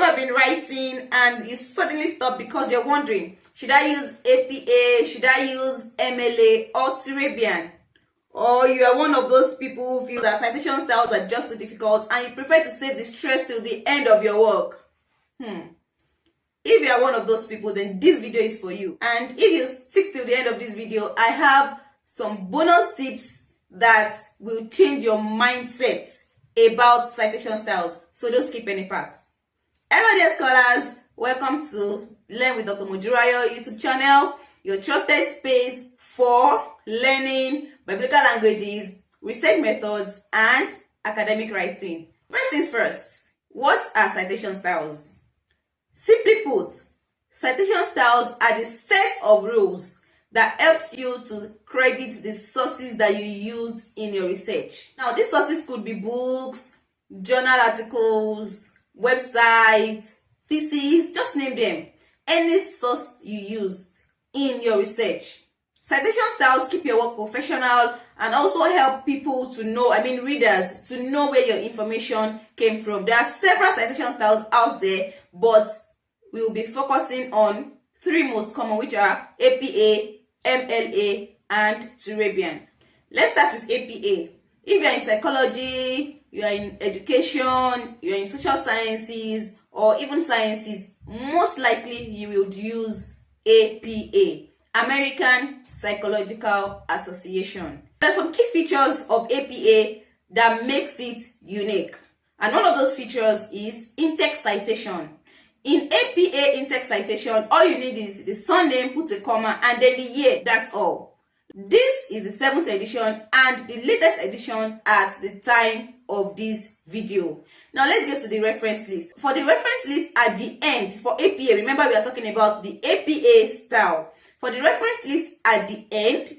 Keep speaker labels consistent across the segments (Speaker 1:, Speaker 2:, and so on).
Speaker 1: ever been writing and you suddenly stop because you're wondering, should I use APA, should I use MLA or Turabian? Or you are one of those people who feel that citation styles are just too difficult and you prefer to save the stress till the end of your work? If you are one of those people, then this video is for you. And if you stick till the end of this video, I have some bonus tips that will change your mindset about citation styles. So don't skip any parts. Hello dear scholars, welcome to Learn with Dr. Mojirayo YouTube channel, your trusted space for learning biblical languages, research methods, and academic writing. First things first, what are citation styles? Simply put, citation styles are the set of rules that helps you to credit the sources that you used in your research. Now, these sources could be books, journal articles, websites, theses, just name them. Any source you used in your research. Citation styles keep your work professional and also help people to know, readers, to know where your information came from. There are several citation styles out there, but we will be focusing on three most common, which are APA, MLA, and Turabian. Let's start with APA. If you are in psychology, you are in education, you are in social sciences, or even sciences, most likely you will use APA, American Psychological Association. There are some key features of APA that makes it unique. And one of those features is in-text citation. In APA in-text citation, all you need is the surname, put a comma, and then the year, that's all. This is the 7th edition and the latest edition at the time of this video. Now let's get to the reference list. For the reference list at the end, for APA, remember we are talking about the APA style. For the reference list at the end,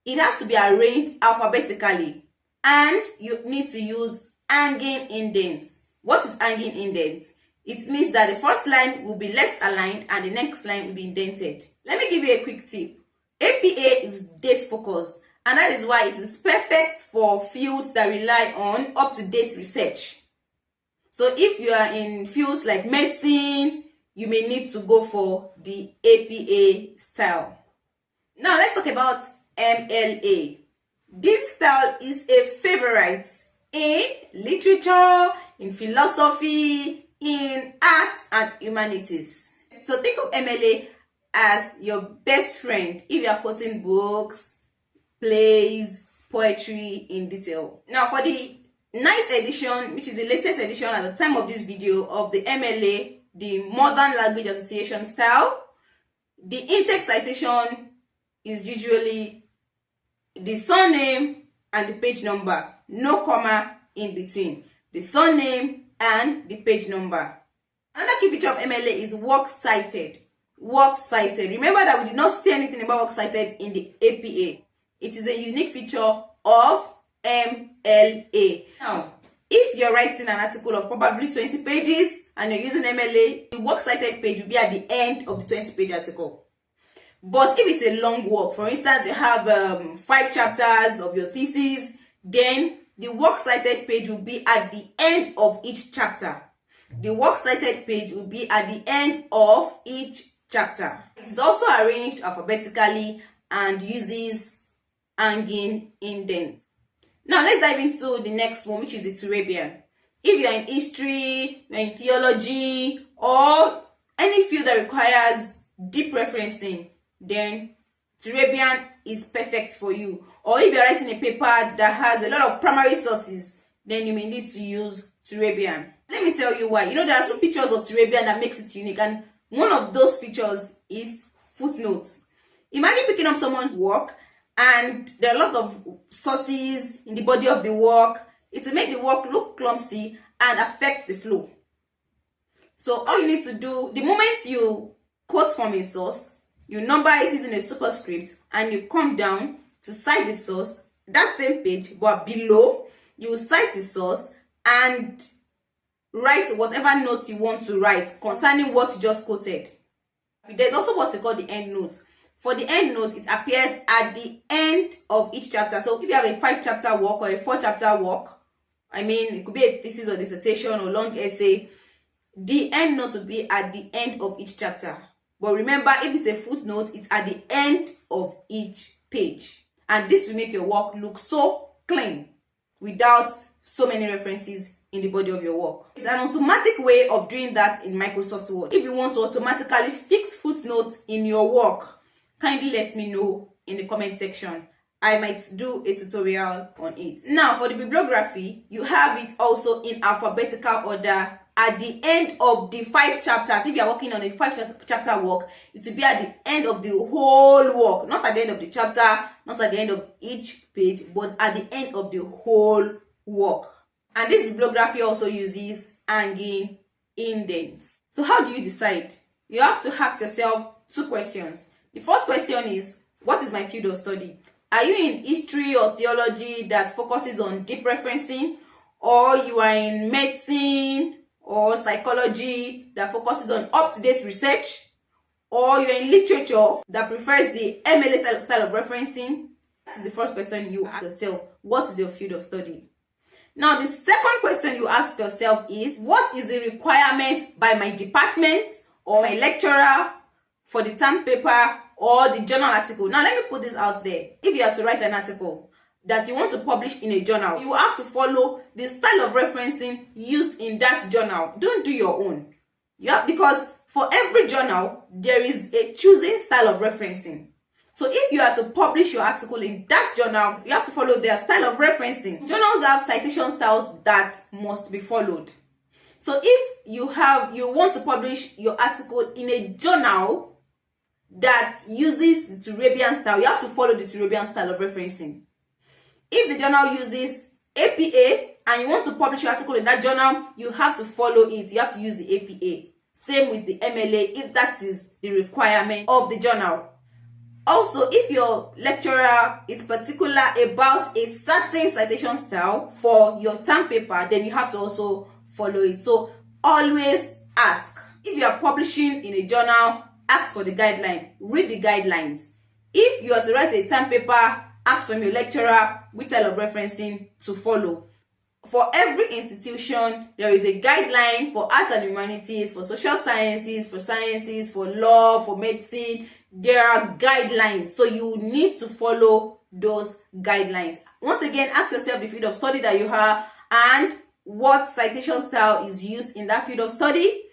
Speaker 1: it has to be arranged alphabetically and you need to use hanging indents. What is hanging indents? It means that the first line will be left aligned and the next line will be indented. Let me give you a quick tip. APA is date focused, and that is why it is perfect for fields that rely on up-to-date research. So if you are in fields like medicine, you may need to go for the APA style. Now let's talk about MLA. This style is a favorite in literature, in philosophy, in arts and humanities. So think of MLA as your best friend if you are quoting books, plays, poetry in detail. Now for the 9th edition, which is the latest edition at the time of this video of the MLA, the Modern Language Association style, the in-text citation is usually the surname and the page number, no comma in between. The surname and the page number. Another key feature of MLA is works cited. Works cited. Remember that we did not say anything about works cited in the APA. It is a unique feature of MLA. Now, if you're writing an article of probably 20 pages and you're using MLA, the works cited page will be at the end of the 20-page article. But if it's a long work, for instance, you have 5 chapters of your thesis, then the works cited page will be at the end of each chapter. The works cited page will be at the end of each chapter. It is also arranged alphabetically and uses hanging indents. Now let's dive into the next one, which is the Turabian. If you are in history, you are in theology, or any field that requires deep referencing, then Turabian is perfect for you. Or if you're writing a paper that has a lot of primary sources, then you may need to use Turabian. Let me tell you why. There are some features of Turabian that makes it unique, and one of those features is footnotes. Imagine picking up someone's work and there are a lot of sources in the body of the work. It will make the work look clumsy and affect the flow. So all you need to do, the moment you quote from a source, you number it using a superscript and you come down to cite the source, that same page, but below, you cite the source and write whatever note you want to write concerning what you just quoted. There's also what we call the end note. For the end note, it appears at the end of each chapter. So if you have a 5-chapter work or a 4-chapter work, it could be a thesis or dissertation or long essay, the end note will be at the end of each chapter. But remember, if it's a footnote, it's at the end of each page. And this will make your work look so clean without so many references in the body of your work. It's an automatic way of doing that in Microsoft Word. If you want to automatically fix footnotes in your work, kindly let me know in the comment section. I might do a tutorial on it. Now for the bibliography, you have it also in alphabetical order at the end of the 5 chapters. If you are working on a 5 chapter work, it will be at the end of the whole work, not at the end of the chapter, not at the end of each page, but at the end of the whole work. And this bibliography also uses hanging indents. So how do you decide? You have to ask yourself 2 questions. The first question is, what is my field of study? Are you in history or theology that focuses on deep referencing, or you are in medicine or psychology that focuses on up-to-date research, or you're in literature that prefers the MLA style of referencing? That is the first question you ask yourself. What is your field of study? Now, the second question you ask yourself is, what is the requirement by my department or my lecturer for the term paper or the journal article? Now, let me put this out there. If you are to write an article that you want to publish in a journal, you will have to follow the style of referencing used in that journal. Don't do your own. Yeah, because for every journal, there is a chosen style of referencing. So if you are to publish your article in that journal, you have to follow their style of referencing. Journals have citation styles that must be followed. So if you want to publish your article in a journal that uses the Turabian style, you have to follow the Turabian style of referencing. If the journal uses APA and you want to publish your article in that journal, you have to follow it. You have to use the APA. Same with the MLA if that is the requirement of the journal. Also, if your lecturer is particular about a certain citation style for your term paper, then you have to also follow it. So always ask. If you are publishing in a journal, ask for the guideline. Read the guidelines. If you are to write a term paper, ask from your lecturer which style of referencing to follow. For every institution, there is a guideline for arts and humanities, for social sciences, for law, for medicine. There are guidelines, so you need to follow those guidelines. Once again, ask yourself the field of study that you have and what citation style is used in that field of study.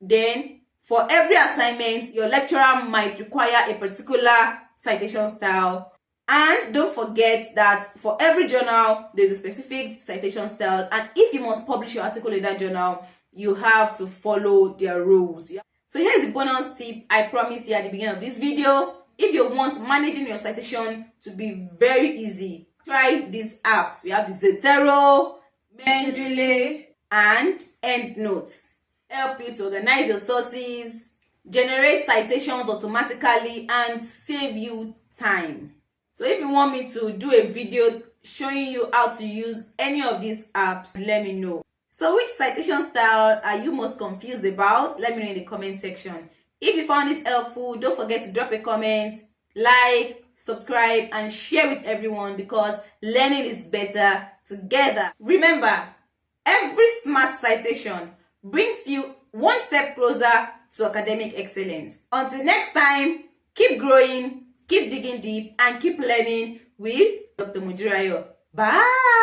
Speaker 1: Then, for every assignment, your lecturer might require a particular citation style. And don't forget that for every journal, there's a specific citation style. And if you must publish your article in that journal, you have to follow their rules. Yeah? So here's the bonus tip I promised you at the beginning of this video. If you want managing your citation to be very easy, try these apps. We have the Zotero, Mendeley, and EndNote. Help you to organize your sources, generate citations automatically, and save you time. So if you want me to do a video showing you how to use any of these apps, let me know. So which citation style are you most confused about? Let me know in the comment section. If you found this helpful, don't forget to drop a comment, like, subscribe, and share with everyone because learning is better together. Remember, every smart citation brings you one step closer to academic excellence. Until next time, keep growing, keep digging deep, and keep learning with Dr. Mojirayo. Bye!